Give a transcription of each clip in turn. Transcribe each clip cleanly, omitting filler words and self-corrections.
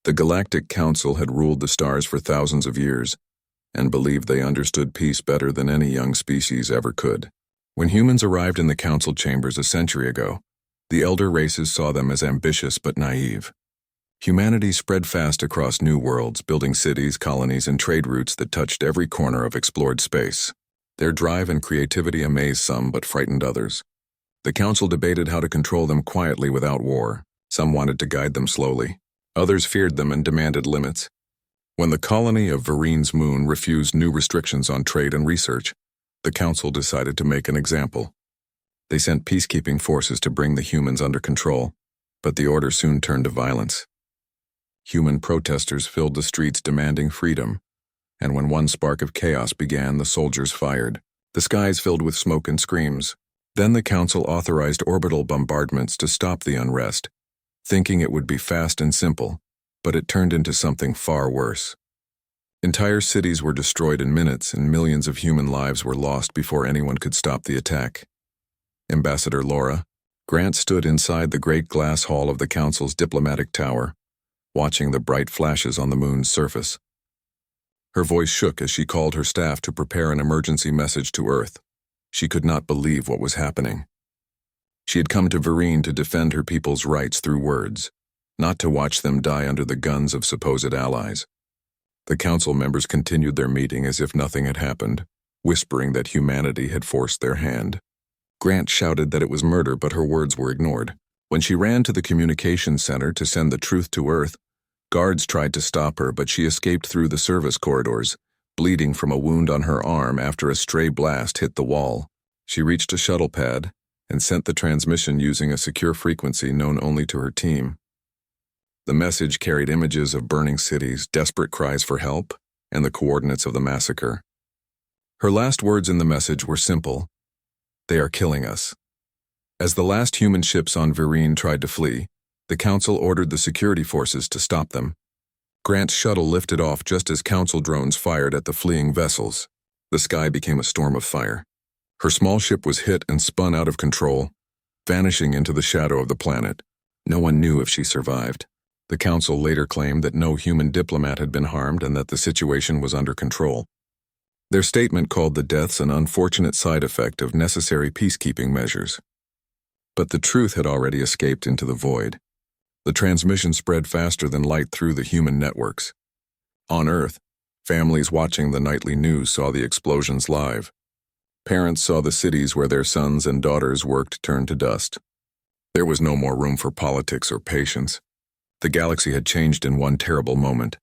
The Galactic Council had ruled the stars for thousands of years, and believed they understood peace better than any young species ever could. When humans arrived in the council chambers a century ago, the elder races saw them as ambitious but naive. Humanity spread fast across new worlds, building cities, colonies, and trade routes that touched every corner of explored space. Their drive and creativity amazed some but frightened others. The council debated how to control them quietly without war. Some wanted to guide them slowly. Others feared them and demanded limits. When the colony of Varine's moon refused new restrictions on trade and research, the council decided to make an example. They sent peacekeeping forces to bring the humans under control, but the order soon turned to violence. Human protesters filled the streets demanding freedom, and when one spark of chaos began, the soldiers fired. The skies filled with smoke and screams. Then the council authorized orbital bombardments to stop the unrest, thinking it would be fast and simple, but it turned into something far worse. Entire cities were destroyed in minutes, and millions of human lives were lost before anyone could stop the attack. Ambassador Laura Grant stood inside the great glass hall of the council's diplomatic tower, watching the bright flashes on the moon's surface. Her voice shook as she called her staff to prepare an emergency message to Earth. She could not believe what was happening. She had come to Varine to defend her people's rights through words, not to watch them die under the guns of supposed allies. The council members continued their meeting as if nothing had happened, whispering that humanity had forced their hand. Grant shouted that it was murder, but her words were ignored. When she ran to the communications center to send the truth to Earth, guards tried to stop her, but she escaped through the service corridors, bleeding from a wound on her arm after a stray blast hit the wall. She reached a shuttle pad and sent the transmission using a secure frequency known only to her team. The message carried images of burning cities, desperate cries for help, and the coordinates of the massacre. Her last words in the message were simple: "They are killing us." As the last human ships on Varine tried to flee, the council ordered the security forces to stop them. Grant's shuttle lifted off just as council drones fired at the fleeing vessels. The sky became a storm of fire. Her small ship was hit and spun out of control, vanishing into the shadow of the planet. No one knew if she survived. The council later claimed that no human diplomat had been harmed and that the situation was under control. Their statement called the deaths an unfortunate side effect of necessary peacekeeping measures. But the truth had already escaped into the void. The transmission spread faster than light through the human networks. On Earth, families watching the nightly news saw the explosions live. Parents saw the cities where their sons and daughters worked turn to dust. There was no more room for politics or patience. The galaxy had changed in one terrible moment.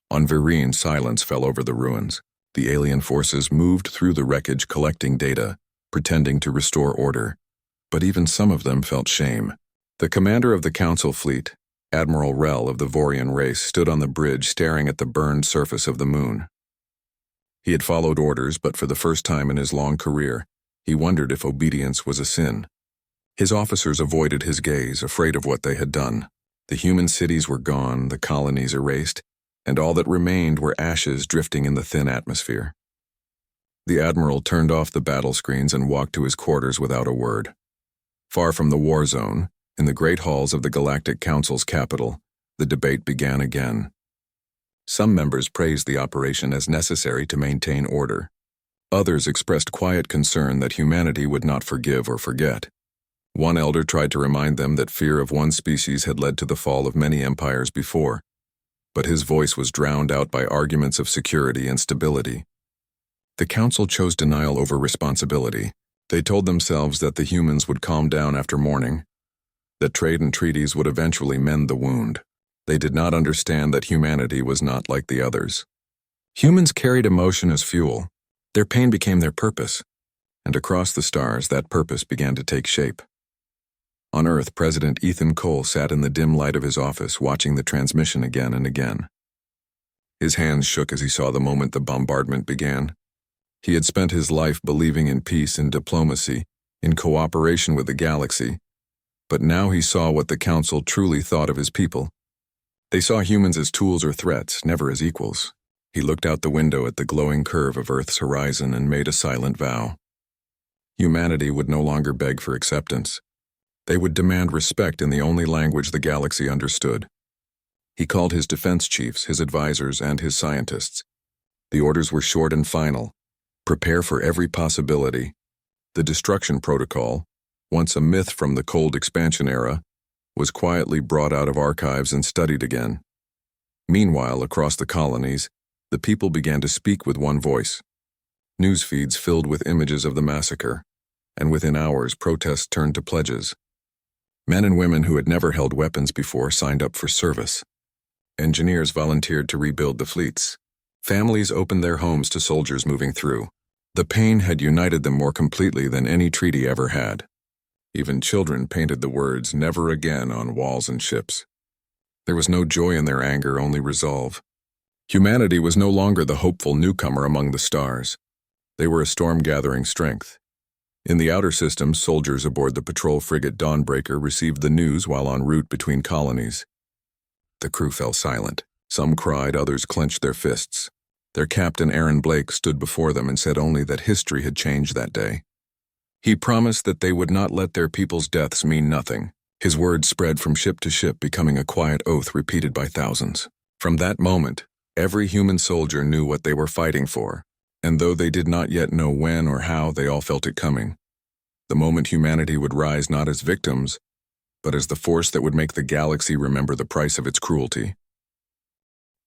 On Varine, silence fell over the ruins. The alien forces moved through the wreckage collecting data, pretending to restore order. But even some of them felt shame. The commander of the council fleet, Admiral Rel of the Vorian race, stood on the bridge staring at the burned surface of the moon. He had followed orders, but for the first time in his long career, he wondered if obedience was a sin. His officers avoided his gaze, afraid of what they had done. The human cities were gone, the colonies erased, and all that remained were ashes drifting in the thin atmosphere. The admiral turned off the battle screens and walked to his quarters without a word. Far from the war zone, in the great halls of the Galactic Council's capital, the debate began again. Some members praised the operation as necessary to maintain order. Others expressed quiet concern that humanity would not forgive or forget. One elder tried to remind them that fear of one species had led to the fall of many empires before, but his voice was drowned out by arguments of security and stability. The council chose denial over responsibility. They told themselves that the humans would calm down after mourning, that trade and treaties would eventually mend the wound. They did not understand that humanity was not like the others. Humans carried emotion as fuel. Their pain became their purpose, and across the stars that purpose began to take shape. On Earth, President Ethan Cole sat in the dim light of his office, watching the transmission again and again. His hands shook as he saw the moment the bombardment began. He had spent his life believing in peace and diplomacy, in cooperation with the galaxy, but now he saw what the Council truly thought of his people. They saw humans as tools or threats, never as equals. He looked out the window at the glowing curve of Earth's horizon and made a silent vow. Humanity would no longer beg for acceptance. They would demand respect in the only language the galaxy understood: He called his defense chiefs, his advisors, and his scientists. The orders were short and final. Prepare for every possibility. The destruction protocol, once a myth from the cold expansion era, was quietly brought out of archives and studied again. Meanwhile, across the colonies, the people began to speak with one voice. News feeds filled with images of the massacre, and within hours protests turned to pledges. Men and women who had never held weapons before signed up for service. Engineers volunteered to rebuild the fleets. Families opened their homes to soldiers moving through. The pain had united them more completely than any treaty ever had. Even children painted the words "never again" on walls and ships. There was no joy in their anger, only resolve. Humanity was no longer the hopeful newcomer among the stars. They were a storm-gathering strength. In the outer systems, soldiers aboard the patrol frigate Dawnbreaker received the news while en route between colonies. The crew fell silent. Some cried, others clenched their fists. Their captain, Aaron Blake, stood before them and said only that history had changed that day. He promised that they would not let their people's deaths mean nothing. His words spread from ship to ship, becoming a quiet oath repeated by thousands. From that moment, every human soldier knew what they were fighting for, and though they did not yet know when or how, they all felt it coming. The moment humanity would rise not as victims, but as the force that would make the galaxy remember the price of its cruelty.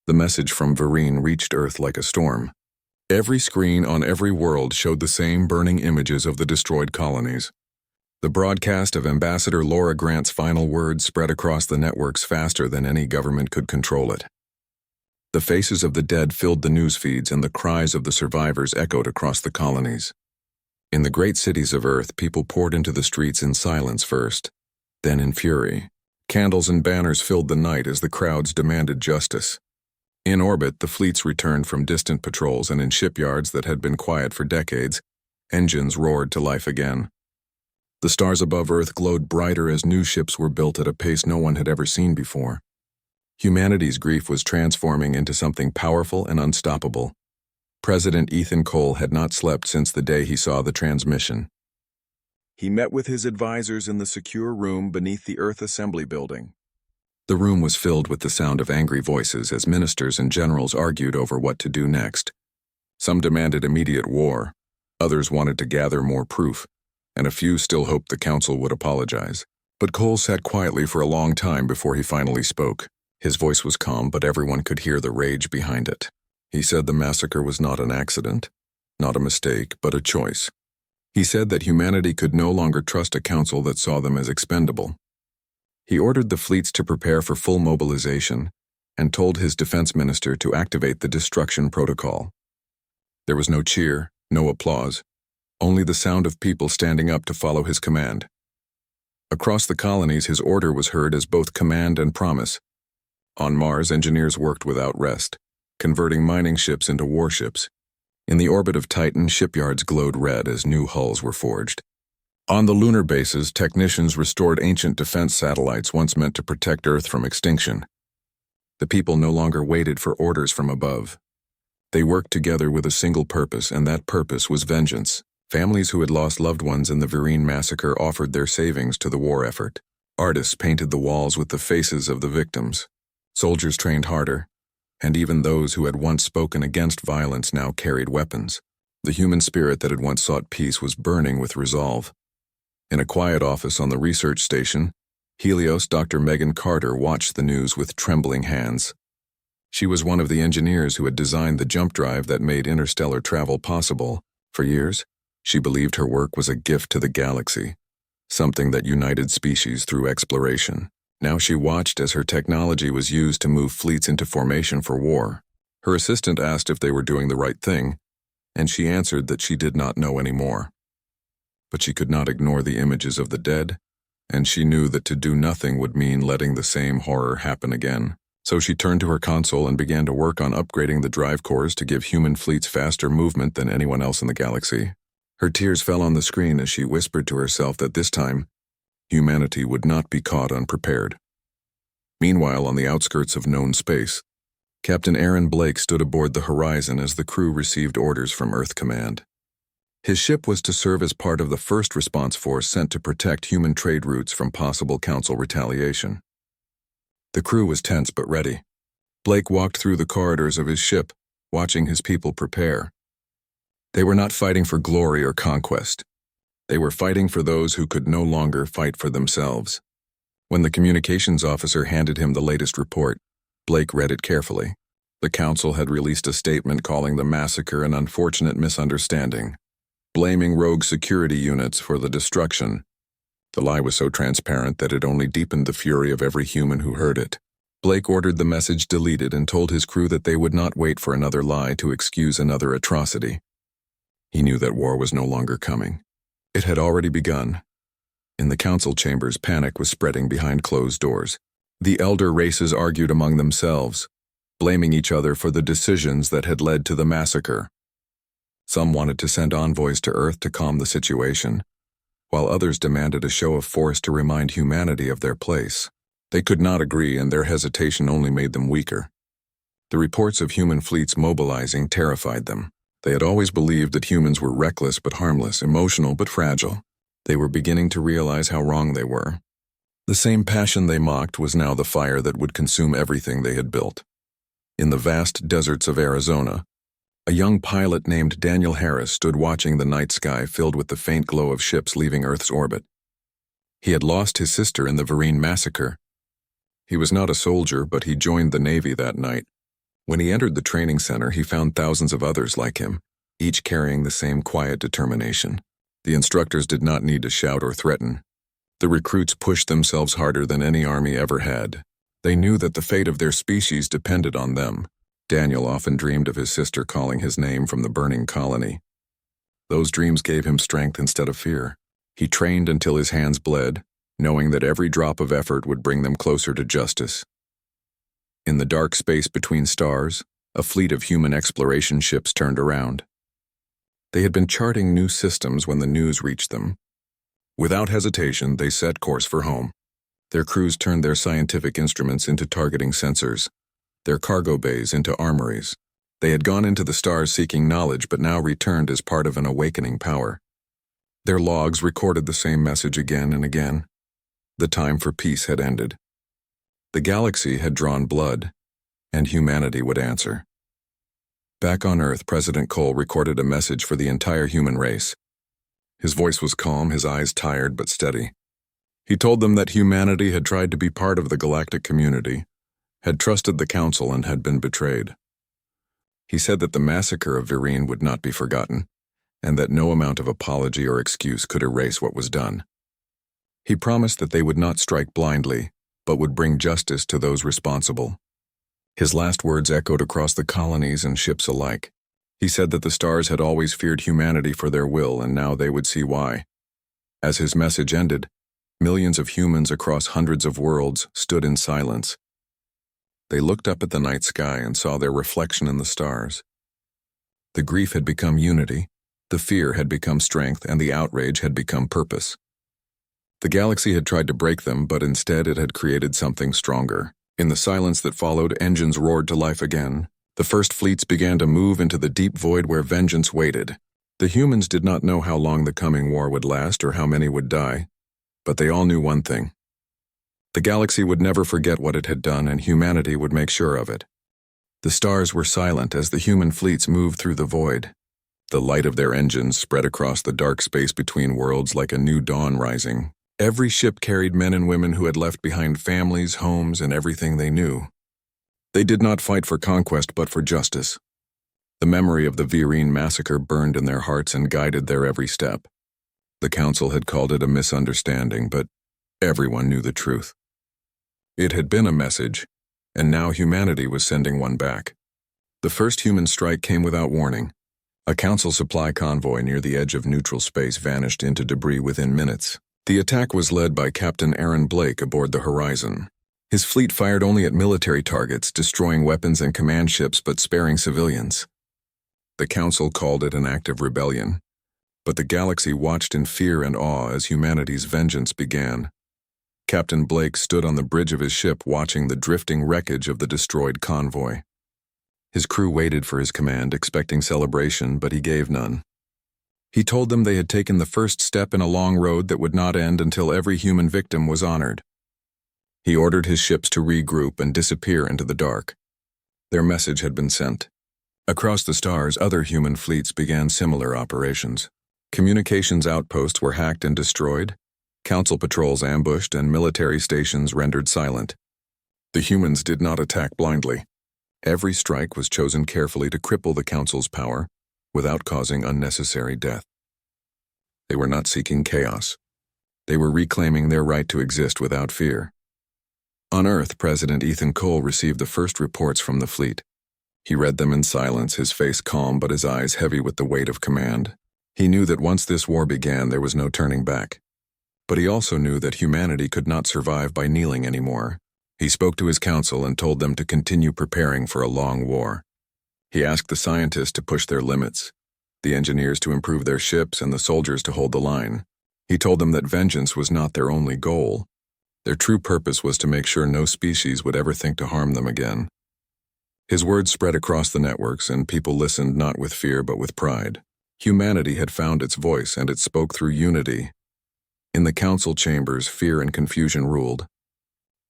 The message from Vereen reached Earth like a storm. Every screen on every world showed the same burning images of the destroyed colonies. The broadcast of Ambassador Laura Grant's final words spread across the networks faster than any government could control it. The faces of the dead filled the news feeds, and the cries of the survivors echoed across the colonies. In the great cities of Earth, people poured into the streets in silence first, then in fury. Candles and banners filled the night as the crowds demanded justice. In orbit, the fleets returned from distant patrols, and in shipyards that had been quiet for decades, engines roared to life again. The stars above Earth glowed brighter as new ships were built at a pace no one had ever seen before. Humanity's grief was transforming into something powerful and unstoppable. President Ethan Cole had not slept since the day he saw the transmission. He met with his advisors in the secure room beneath the Earth Assembly Building. The room was filled with the sound of angry voices as ministers and generals argued over what to do next. Some demanded immediate war, others wanted to gather more proof, and a few still hoped the council would apologize. But Cole sat quietly for a long time before he finally spoke. His voice was calm, but everyone could hear the rage behind it. He said the massacre was not an accident, not a mistake, but a choice. He said that humanity could no longer trust a council that saw them as expendable. He ordered the fleets to prepare for full mobilization and told his defense minister to activate the destruction protocol. There was no cheer, no applause, only the sound of people standing up to follow his command. Across the colonies, his order was heard as both command and promise. On Mars, engineers worked without rest, converting mining ships into warships. In the orbit of Titan, shipyards glowed red as new hulls were forged. On the lunar bases, technicians restored ancient defense satellites once meant to protect Earth from extinction. The people no longer waited for orders from above. They worked together with a single purpose, and that purpose was vengeance. Families who had lost loved ones in the Vereen massacre offered their savings to the war effort. Artists painted the walls with the faces of the victims. Soldiers trained harder, and even those who had once spoken against violence now carried weapons. The human spirit that had once sought peace was burning with resolve. In a quiet office on the research station, Helios Dr. Megan Carter watched the news with trembling hands. She was one of the engineers who had designed the jump drive that made interstellar travel possible. For years, she believed her work was a gift to the galaxy, something that united species through exploration. Now she watched as her technology was used to move fleets into formation for war. Her assistant asked if they were doing the right thing, and she answered that she did not know anymore. But she could not ignore the images of the dead, and she knew that to do nothing would mean letting the same horror happen again. So she turned to her console and began to work on upgrading the drive cores to give human fleets faster movement than anyone else in the galaxy. Her tears fell on the screen as she whispered to herself that this time, humanity would not be caught unprepared. Meanwhile, on the outskirts of known space, Captain Aaron Blake stood aboard the Horizon as the crew received orders from Earth Command. His ship was to serve as part of the first response force sent to protect human trade routes from possible council retaliation. The crew was tense but ready. Blake walked through the corridors of his ship, watching his people prepare. They were not fighting for glory or conquest. They were fighting for those who could no longer fight for themselves. When the communications officer handed him the latest report, Blake read it carefully. The council had released a statement calling the massacre an unfortunate misunderstanding, blaming rogue security units for the destruction. The lie was so transparent that it only deepened the fury of every human who heard it. Blake ordered the message deleted and told his crew that they would not wait for another lie to excuse another atrocity. He knew that war was no longer coming. It had already begun. In the council chambers, panic was spreading behind closed doors. The elder races argued among themselves, blaming each other for the decisions that had led to the massacre. Some wanted to send envoys to Earth to calm the situation, while others demanded a show of force to remind humanity of their place. They could not agree, and their hesitation only made them weaker. The reports of human fleets mobilizing terrified them. They had always believed that humans were reckless but harmless, emotional but fragile. They were beginning to realize how wrong they were. The same passion they mocked was now the fire that would consume everything they had built. In the vast deserts of Arizona, a young pilot named Daniel Harris stood watching the night sky filled with the faint glow of ships leaving Earth's orbit. He had lost his sister in the Vereen massacre. He was not a soldier, but he joined the Navy that night. When he entered the training center, he found thousands of others like him, each carrying the same quiet determination. The instructors did not need to shout or threaten. The recruits pushed themselves harder than any army ever had. They knew that the fate of their species depended on them. Daniel often dreamed of his sister calling his name from the burning colony. Those dreams gave him strength instead of fear. He trained until his hands bled, knowing that every drop of effort would bring them closer to justice. In the dark space between stars, a fleet of human exploration ships turned around. They had been charting new systems when the news reached them. Without hesitation, they set course for home. Their crews turned their scientific instruments into targeting sensors, their cargo bays into armories. They had gone into the stars seeking knowledge, but now returned as part of an awakening power. Their logs recorded the same message again and again. The time for peace had ended. The galaxy had drawn blood, and humanity would answer. Back on Earth, President Cole recorded a message for the entire human race. His voice was calm, his eyes tired but steady. He told them that humanity had tried to be part of the galactic community, had trusted the council, and had been betrayed. He said that the massacre of Vereen would not be forgotten, and that no amount of apology or excuse could erase what was done. He promised that they would not strike blindly, but would bring justice to those responsible. His last words echoed across the colonies and ships alike. He said that the stars had always feared humanity for their will, and now they would see why. As his message ended, millions of humans across hundreds of worlds stood in silence. They looked up at the night sky and saw their reflection in the stars. The grief had become unity, the fear had become strength, and the outrage had become purpose. The galaxy had tried to break them, but instead it had created something stronger. In the silence that followed, engines roared to life again. The first fleets began to move into the deep void where vengeance waited. The humans did not know how long the coming war would last or how many would die, but they all knew one thing. The galaxy would never forget what it had done, and humanity would make sure of it. The stars were silent as the human fleets moved through the void. The light of their engines spread across the dark space between worlds like a new dawn rising. Every ship carried men and women who had left behind families, homes, and everything they knew. They did not fight for conquest but for justice. The memory of the Vereen massacre burned in their hearts and guided their every step. The council had called it a misunderstanding, but everyone knew the truth. It had been a message, and now humanity was sending one back. The first human strike came without warning. A council supply convoy near the edge of neutral space vanished into debris within minutes. The attack was led by Captain Aaron Blake aboard the Horizon. His fleet fired only at military targets, destroying weapons and command ships but sparing civilians. The council called it an act of rebellion, but the galaxy watched in fear and awe as humanity's vengeance began. Captain Blake stood on the bridge of his ship watching the drifting wreckage of the destroyed convoy. His crew waited for his command, expecting celebration, but he gave none. He told them they had taken the first step in a long road that would not end until every human victim was honored. He ordered his ships to regroup and disappear into the dark. Their message had been sent. Across the stars, other human fleets began similar operations. Communications outposts were hacked and destroyed, council patrols ambushed, and military stations rendered silent. The humans did not attack blindly. Every strike was chosen carefully to cripple the council's power without causing unnecessary death. They were not seeking chaos. They were reclaiming their right to exist without fear. On Earth, President Ethan Cole received the first reports from the fleet. He read them in silence, his face calm but his eyes heavy with the weight of command. He knew that once this war began, there was no turning back. But he also knew that humanity could not survive by kneeling anymore. He spoke to his council and told them to continue preparing for a long war. He asked the scientists to push their limits, the engineers to improve their ships, and the soldiers to hold the line. He told them that vengeance was not their only goal. Their true purpose was to make sure no species would ever think to harm them again. His words spread across the networks, and people listened not with fear but with pride. Humanity had found its voice, and it spoke through unity. In the council chambers, fear and confusion ruled.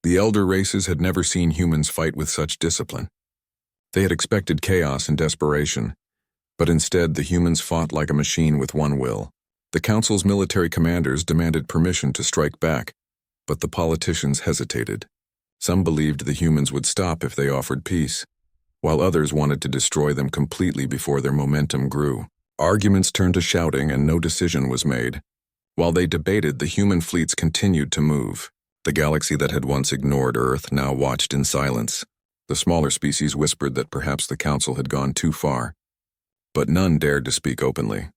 The elder races had never seen humans fight with such discipline. They had expected chaos and desperation, but instead the humans fought like a machine with one will. The council's military commanders demanded permission to strike back, but the politicians hesitated. Some believed the humans would stop if they offered peace, while others wanted to destroy them completely before their momentum grew. Arguments turned to shouting, and no decision was made. While they debated, the human fleets continued to move. The galaxy that had once ignored Earth now watched in silence. The smaller species whispered that perhaps the council had gone too far, but none dared to speak openly.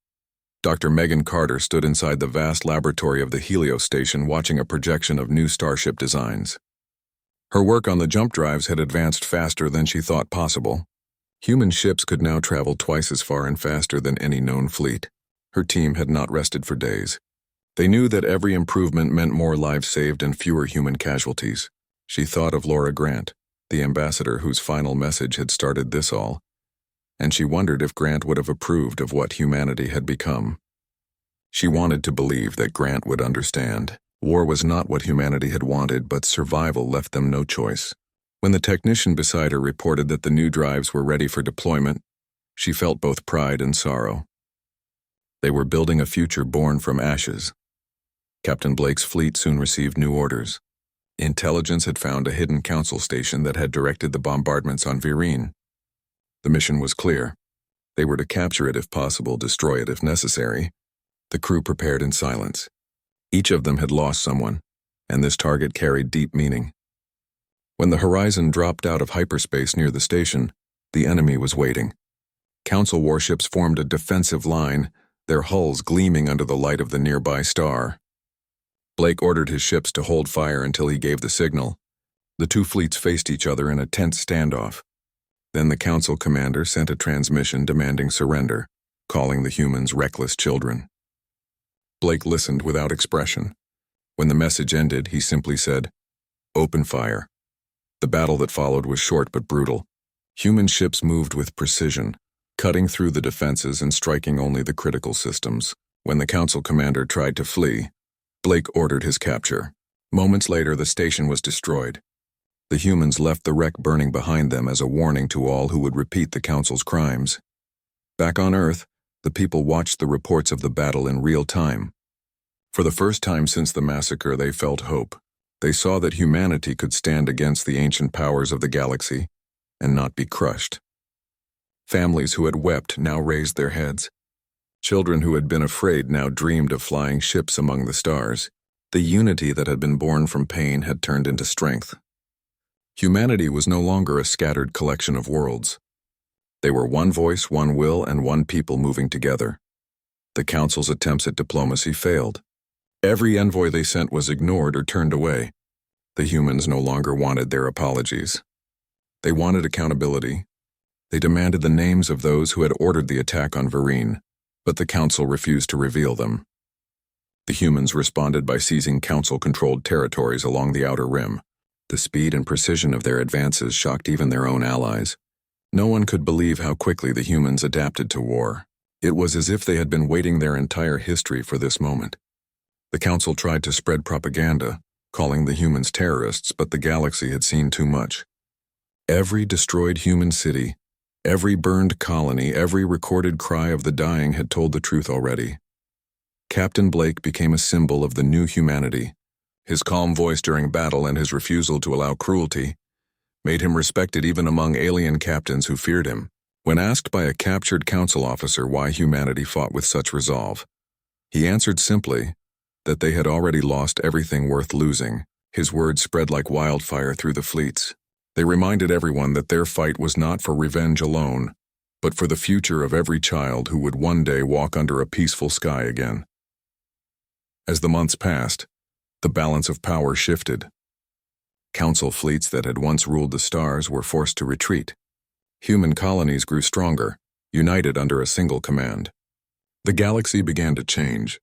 Dr. Megan Carter stood inside the vast laboratory of the Helios station watching a projection of new starship designs. Her work on the jump drives had advanced faster than she thought possible. Human ships could now travel twice as far and faster than any known fleet. Her team had not rested for days. They knew that every improvement meant more lives saved and fewer human casualties. She thought of Laura Grant, the ambassador whose final message had started this all, and she wondered if Grant would have approved of what humanity had become. She wanted to believe that Grant would understand. War was not what humanity had wanted, but survival left them no choice. When the technician beside her reported that the new drives were ready for deployment, she felt both pride and sorrow. They were building a future born from ashes. Captain Blake's fleet soon received new orders. Intelligence had found a hidden council station that had directed the bombardments on Virene. The mission was clear. They were to capture it if possible, destroy it if necessary. The crew prepared in silence. Each of them had lost someone, and this target carried deep meaning. When the horizon dropped out of hyperspace near the station, the enemy was waiting. Council warships formed a defensive line, their hulls gleaming under the light of the nearby star. Blake ordered his ships to hold fire until he gave the signal. The two fleets faced each other in a tense standoff. Then the council commander sent a transmission demanding surrender, calling the humans reckless children. Blake listened without expression. When the message ended, he simply said, "Open fire." The battle that followed was short but brutal. Human ships moved with precision, cutting through the defenses and striking only the critical systems. When the council commander tried to flee, Blake ordered his capture. Moments later, the station was destroyed. The humans left the wreck burning behind them as a warning to all who would repeat the council's crimes. Back on Earth, the people watched the reports of the battle in real time. For the first time since the massacre, they felt hope. They saw that humanity could stand against the ancient powers of the galaxy and not be crushed. Families who had wept now raised their heads. Children who had been afraid now dreamed of flying ships among the stars. The unity that had been born from pain had turned into strength. Humanity was no longer a scattered collection of worlds. They were one voice, one will, and one people moving together. The council's attempts at diplomacy failed. Every envoy they sent was ignored or turned away. The humans no longer wanted their apologies. They wanted accountability. They demanded the names of those who had ordered the attack on Virene, but the council refused to reveal them. The humans responded by seizing council-controlled territories along the outer rim. The speed and precision of their advances shocked even their own allies. No one could believe how quickly the humans adapted to war. It was as if they had been waiting their entire history for this moment. The council tried to spread propaganda, calling the humans terrorists, but the galaxy had seen too much. Every destroyed human city, every burned colony, every recorded cry of the dying had told the truth already. Captain Blake became a symbol of the new humanity. His calm voice during battle and his refusal to allow cruelty made him respected even among alien captains who feared him. When asked by a captured council officer why humanity fought with such resolve, he answered simply that they had already lost everything worth losing. His words spread like wildfire through the fleets. They reminded everyone that their fight was not for revenge alone, but for the future of every child who would one day walk under a peaceful sky again. As the months passed, the balance of power shifted. Council fleets that had once ruled the stars were forced to retreat. Human colonies grew stronger, united under a single command. The galaxy began to change.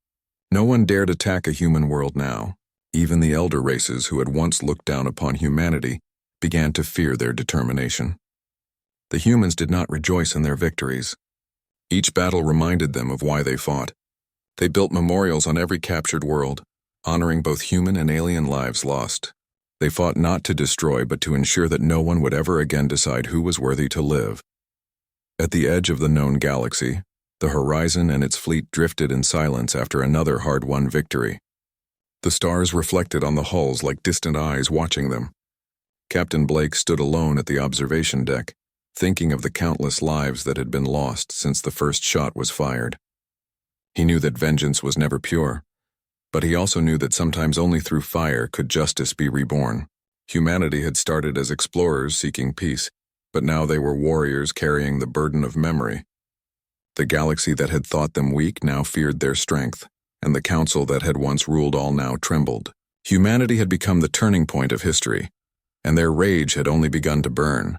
No one dared attack a human world now. Even the elder races who had once looked down upon humanity began to fear their determination. The humans did not rejoice in their victories. Each battle reminded them of why they fought. They built memorials on every captured world, honoring both human and alien lives lost. They fought not to destroy, but to ensure that no one would ever again decide who was worthy to live. At the edge of the known galaxy, the horizon and its fleet drifted in silence after another hard-won victory. The stars reflected on the hulls like distant eyes watching them. Captain Blake stood alone at the observation deck, thinking of the countless lives that had been lost since the first shot was fired. He knew that vengeance was never pure, but he also knew that sometimes only through fire could justice be reborn. Humanity had started as explorers seeking peace, but now they were warriors carrying the burden of memory. The galaxy that had thought them weak now feared their strength, and the council that had once ruled all now trembled. Humanity had become the turning point of history, and their rage had only begun to burn.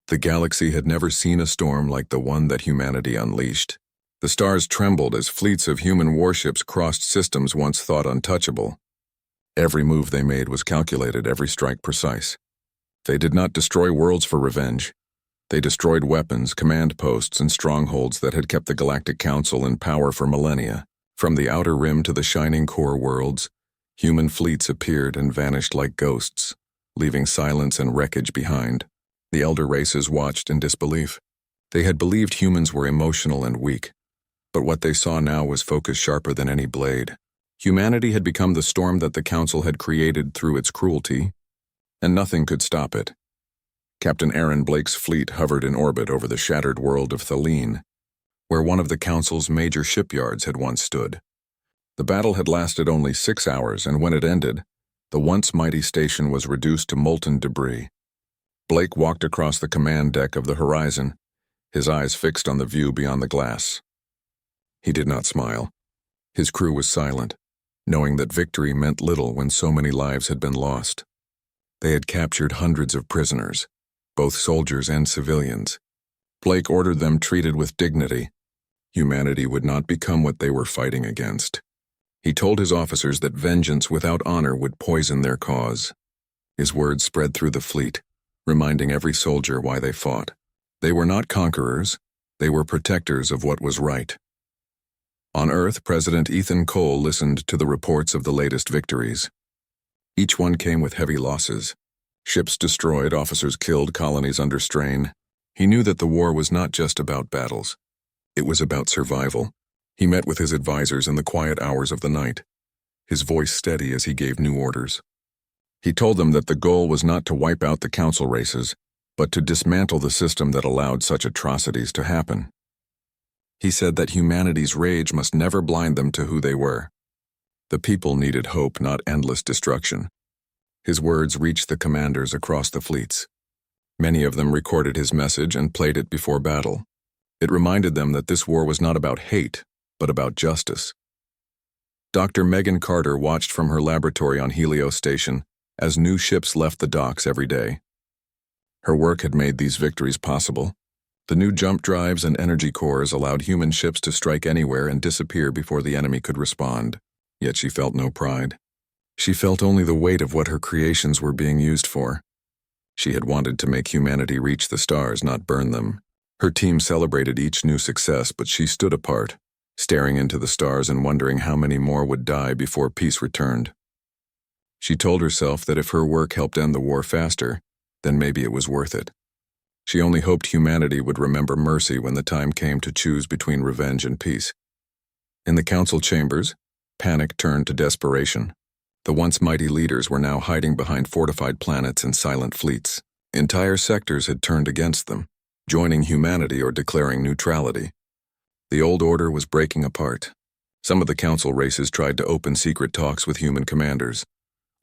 The galaxy had never seen a storm like the one that humanity unleashed. The stars trembled as fleets of human warships crossed systems once thought untouchable. Every move they made was calculated, every strike precise. They did not destroy worlds for revenge. They destroyed weapons, command posts, and strongholds that had kept the Galactic Council in power for millennia. From the outer rim to the shining core worlds, human fleets appeared and vanished like ghosts, leaving silence and wreckage behind. The elder races watched in disbelief. They had believed humans were emotional and weak, but what they saw now was focus sharper than any blade. Humanity had become the storm that the Council had created through its cruelty, and nothing could stop it. Captain Aaron Blake's fleet hovered in orbit over the shattered world of Thaleen, where one of the Council's major shipyards had once stood. The battle had lasted only 6 hours, and when it ended, the once mighty station was reduced to molten debris. Blake walked across the command deck of the horizon, his eyes fixed on the view beyond the glass. He did not smile. His crew was silent, knowing that victory meant little when so many lives had been lost. They had captured hundreds of prisoners, both soldiers and civilians. Blake ordered them treated with dignity. Humanity would not become what they were fighting against. He told his officers that vengeance without honor would poison their cause. His words spread through the fleet, reminding every soldier why they fought. They were not conquerors, they were protectors of what was right. On Earth, President Ethan Cole listened to the reports of the latest victories. Each one came with heavy losses. Ships destroyed, officers killed, colonies under strain. He knew that the war was not just about battles. It was about survival. He met with his advisors in the quiet hours of the night, his voice steady as he gave new orders. He told them that the goal was not to wipe out the council races, but to dismantle the system that allowed such atrocities to happen. He said that humanity's rage must never blind them to who they were. The people needed hope, not endless destruction. His words reached the commanders across the fleets. Many of them recorded his message and played it before battle. It reminded them that this war was not about hate, but about justice. Dr. Megan Carter watched from her laboratory on Helios Station as new ships left the docks every day. Her work had made these victories possible. The new jump drives and energy cores allowed human ships to strike anywhere and disappear before the enemy could respond. Yet she felt no pride. She felt only the weight of what her creations were being used for. She had wanted to make humanity reach the stars, not burn them. Her team celebrated each new success, but she stood apart, staring into the stars and wondering how many more would die before peace returned. She told herself that if her work helped end the war faster, then maybe it was worth it. She only hoped humanity would remember mercy when the time came to choose between revenge and peace. In the council chambers, panic turned to desperation. The once mighty leaders were now hiding behind fortified planets and silent fleets. Entire sectors had turned against them, joining humanity or declaring neutrality. The old order was breaking apart. Some of the council races tried to open secret talks with human commanders,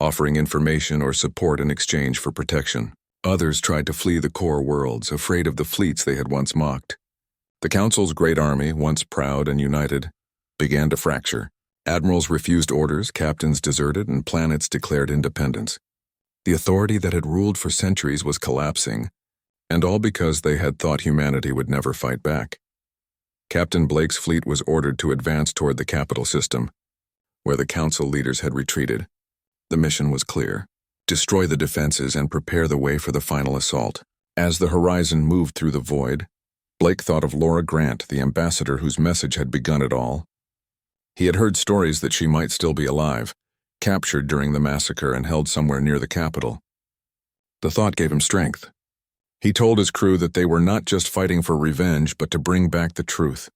offering information or support in exchange for protection. Others tried to flee the core worlds, afraid of the fleets they had once mocked. The council's great army, once proud and united, began to fracture. Admirals refused orders, captains deserted, and planets declared independence. The authority that had ruled for centuries was collapsing, and all because they had thought humanity would never fight back. Captain Blake's fleet was ordered to advance toward the capital system, where the council leaders had retreated. The mission was clear: destroy the defenses and prepare the way for the final assault. As the horizon moved through the void, Blake thought of Laura Grant, the ambassador whose message had begun it all. He had heard stories that she might still be alive, captured during the massacre and held somewhere near the capital. The thought gave him strength. He told his crew that they were not just fighting for revenge, but to bring back the truth,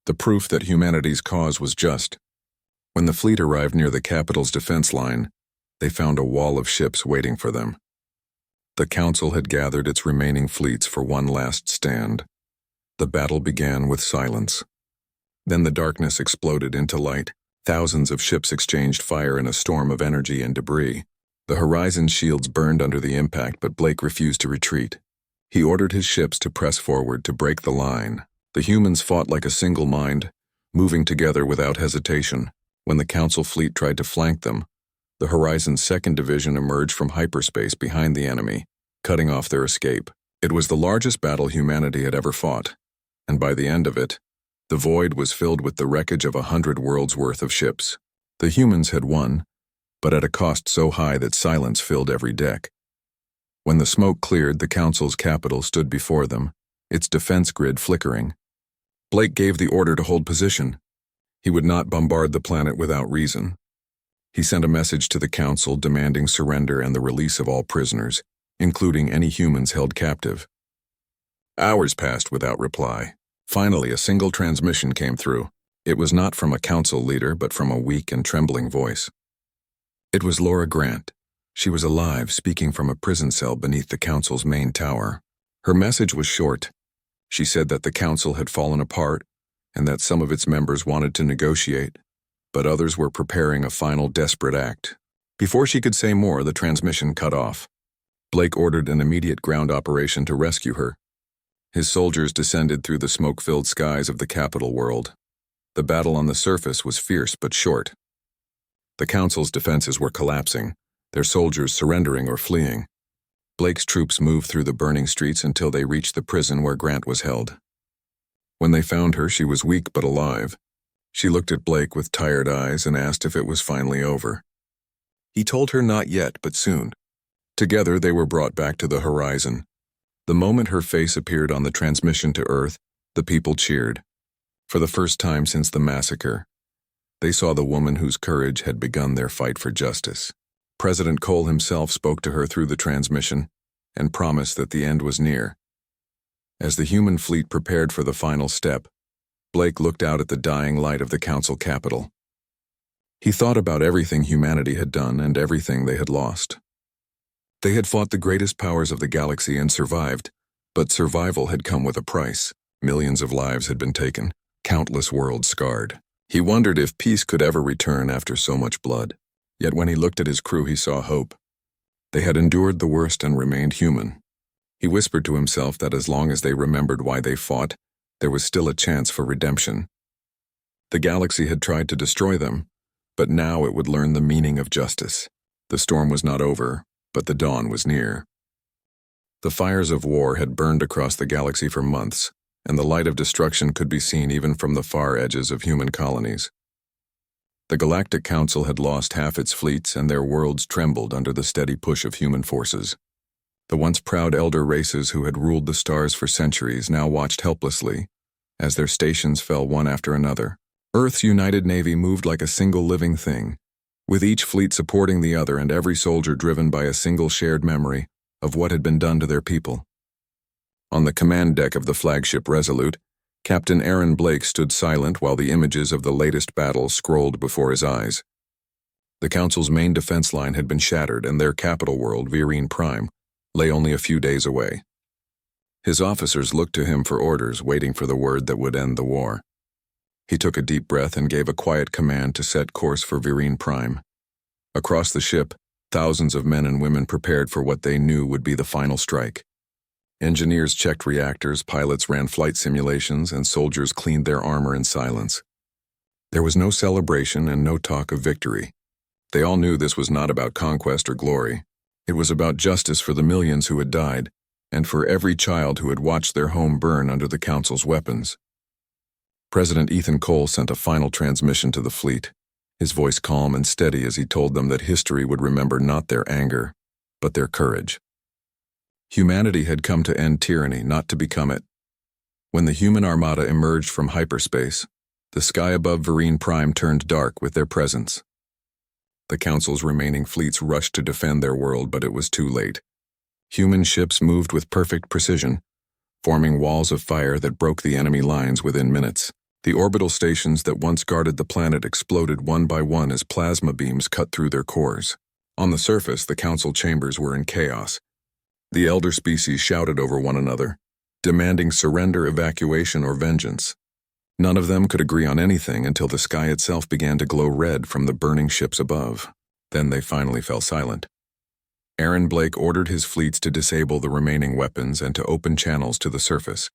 the proof that humanity's cause was just. When the fleet arrived near the capital's defense line, they found a wall of ships waiting for them. The council had gathered its remaining fleets for one last stand. The battle began with silence. Then the darkness exploded into light. Thousands of ships exchanged fire in a storm of energy and debris. The horizon shields burned under the impact, but Blake refused to retreat. He ordered his ships to press forward to break the line. The humans fought like a single mind, moving together without hesitation. When the council fleet tried to flank them, the Horizon's 2nd Division emerged from hyperspace behind the enemy, cutting off their escape. It was the largest battle humanity had ever fought, and by the end of it, the void was filled with the wreckage of 100 worlds worth of ships. The humans had won, but at a cost so high that silence filled every deck. When the smoke cleared, the council's capital stood before them, its defense grid flickering. Blake gave the order to hold position. He would not bombard the planet without reason. He sent a message to the council demanding surrender and the release of all prisoners, including any humans held captive. Hours passed without reply. Finally, a single transmission came through. It was not from a council leader, but from a weak and trembling voice. It was Laura Grant. She was alive, speaking from a prison cell beneath the council's main tower. Her message was short. She said that the council had fallen apart and that some of its members wanted to negotiate, but others were preparing a final desperate act. Before she could say more, the transmission cut off. Blake ordered an immediate ground operation to rescue her. His soldiers descended through the smoke-filled skies of the capital world. The battle on the surface was fierce but short. The council's defenses were collapsing, their soldiers surrendering or fleeing. Blake's troops moved through the burning streets until they reached the prison where Grant was held. When they found her, she was weak but alive. She looked at Blake with tired eyes and asked if it was finally over. He told her not yet, but soon. Together they were brought back to the horizon. The moment her face appeared on the transmission to Earth, the people cheered. For the first time since the massacre, they saw the woman whose courage had begun their fight for justice. President Cole himself spoke to her through the transmission and promised that the end was near. As the human fleet prepared for the final step, Blake looked out at the dying light of the council capital. He thought about everything humanity had done and everything they had lost. They had fought the greatest powers of the galaxy and survived, but survival had come with a price. Millions of lives had been taken, countless worlds scarred. He wondered if peace could ever return after so much blood. Yet when he looked at his crew, he saw hope. They had endured the worst and remained human. He whispered to himself that as long as they remembered why they fought, there was still a chance for redemption. The galaxy had tried to destroy them, but now it would learn the meaning of justice. The storm was not over, but the dawn was near. The fires of war had burned across the galaxy for months, and the light of destruction could be seen even from the far edges of human colonies. The Galactic Council had lost half its fleets, and their worlds trembled under the steady push of human forces. The once proud elder races who had ruled the stars for centuries now watched helplessly as their stations fell one after another. Earth's united navy moved like a single living thing, with each fleet supporting the other and every soldier driven by a single shared memory of what had been done to their people. On the command deck of the flagship Resolute, Captain Aaron Blake stood silent while the images of the latest battle scrolled before his eyes. The Council's main defense line had been shattered, and their capital world, Virene Prime, lay only a few days away. His officers looked to him for orders, waiting for the word that would end the war. He took a deep breath and gave a quiet command to set course for Virene Prime. Across the ship, thousands of men and women prepared for what they knew would be the final strike. Engineers checked reactors, pilots ran flight simulations, and soldiers cleaned their armor in silence. There was no celebration and no talk of victory. They all knew this was not about conquest or glory. It was about justice for the millions who had died, and for every child who had watched their home burn under the Council's weapons. President Ethan Cole sent a final transmission to the fleet, his voice calm and steady as he told them that history would remember not their anger, but their courage. Humanity had come to end tyranny, not to become it. When the human armada emerged from hyperspace, the sky above Virene Prime turned dark with their presence. The Council's remaining fleets rushed to defend their world, but it was too late. Human ships moved with perfect precision, forming walls of fire that broke the enemy lines within minutes. The orbital stations that once guarded the planet exploded one by one as plasma beams cut through their cores. On the surface, the Council chambers were in chaos. The elder species shouted over one another, demanding surrender, evacuation, or vengeance. None of them could agree on anything until the sky itself began to glow red from the burning ships above. Then they finally fell silent. Aaron Blake ordered his fleets to disable the remaining weapons and to open channels to the surface.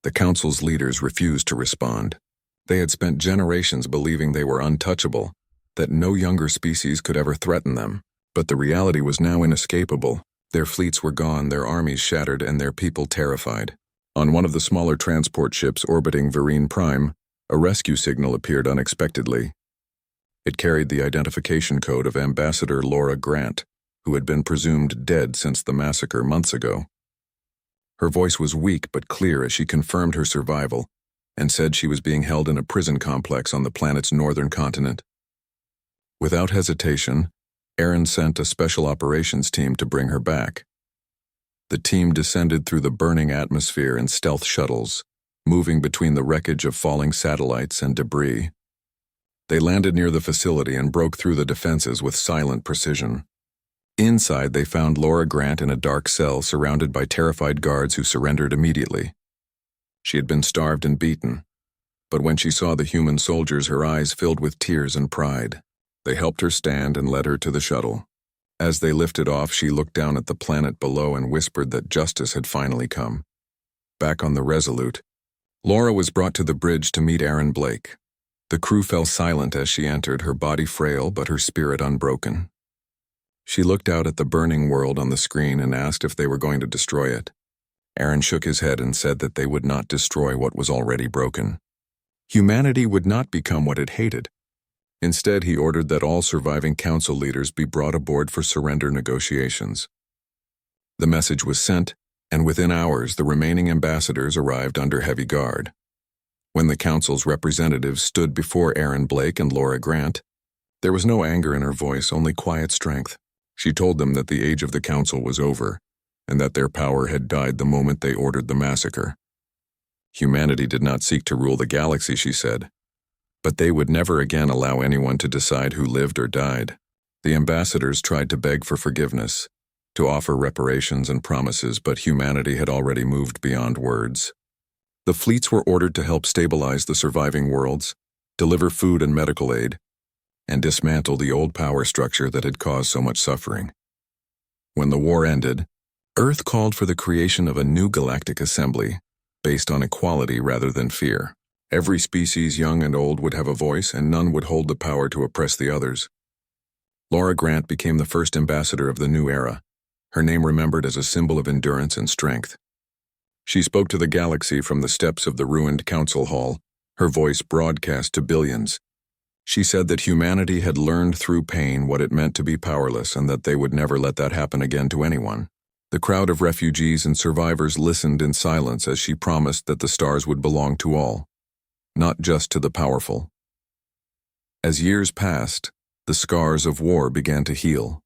The Council's leaders refused to respond. They had spent generations believing they were untouchable, that no younger species could ever threaten them. But the reality was now inescapable. Their fleets were gone, their armies shattered, and their people terrified. On one of the smaller transport ships orbiting Virene Prime, a rescue signal appeared unexpectedly. It carried the identification code of Ambassador Laura Grant, who had been presumed dead since the massacre months ago. Her voice was weak but clear as she confirmed her survival and said she was being held in a prison complex on the planet's northern continent. Without hesitation, Aaron sent a special operations team to bring her back. The team descended through the burning atmosphere in stealth shuttles, moving between the wreckage of falling satellites and debris. They landed near the facility and broke through the defenses with silent precision. Inside, they found Laura Grant in a dark cell surrounded by terrified guards who surrendered immediately. She had been starved and beaten, but when she saw the human soldiers, her eyes filled with tears and pride. They helped her stand and led her to the shuttle. As they lifted off, she looked down at the planet below and whispered that justice had finally come. Back on the Resolute, Laura was brought to the bridge to meet Aaron Blake. The crew fell silent as she entered, her body frail but her spirit unbroken. She looked out at the burning world on the screen and asked if they were going to destroy it. Aaron shook his head and said that they would not destroy what was already broken. Humanity would not become what it hated. Instead, he ordered that all surviving Council leaders be brought aboard for surrender negotiations. The message was sent, and within hours the remaining ambassadors arrived under heavy guard. When the Council's representatives stood before Aaron Blake and Laura Grant, there was no anger in her voice, only quiet strength. She told them that the age of the Council was over, and that their power had died the moment they ordered the massacre. Humanity did not seek to rule the galaxy, she said, but they would never again allow anyone to decide who lived or died. The ambassadors tried to beg for forgiveness, to offer reparations and promises, but humanity had already moved beyond words. The fleets were ordered to help stabilize the surviving worlds, deliver food and medical aid, and dismantle the old power structure that had caused so much suffering. When the war ended, Earth called for the creation of a new galactic assembly, based on equality rather than fear. Every species, young and old, would have a voice, and none would hold the power to oppress the others. Laura Grant became the first ambassador of the new era, her name remembered as a symbol of endurance and strength. She spoke to the galaxy from the steps of the ruined council hall, her voice broadcast to billions. She said that humanity had learned through pain what it meant to be powerless and that they would never let that happen again to anyone. The crowd of refugees and survivors listened in silence as she promised that the stars would belong to all, not just to the powerful. As years passed, The scars of war began to heal.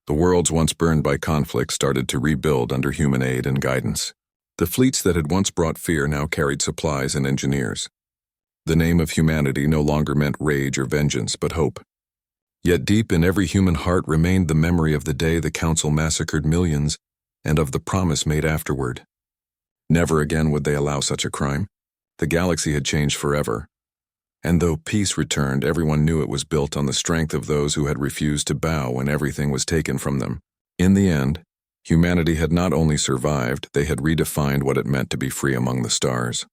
The worlds once burned by conflict started to rebuild under human aid and guidance. The fleets that had once brought fear now carried supplies and engineers. The name of humanity no longer meant rage or vengeance, but hope. Yet deep in every human heart remained the memory of the day the Council massacred millions and of the promise made afterward. Never again would they allow such a crime. The galaxy had changed forever. And though peace returned, everyone knew it was built on the strength of those who had refused to bow when everything was taken from them. In the end, humanity had not only survived, they had redefined what it meant to be free among the stars.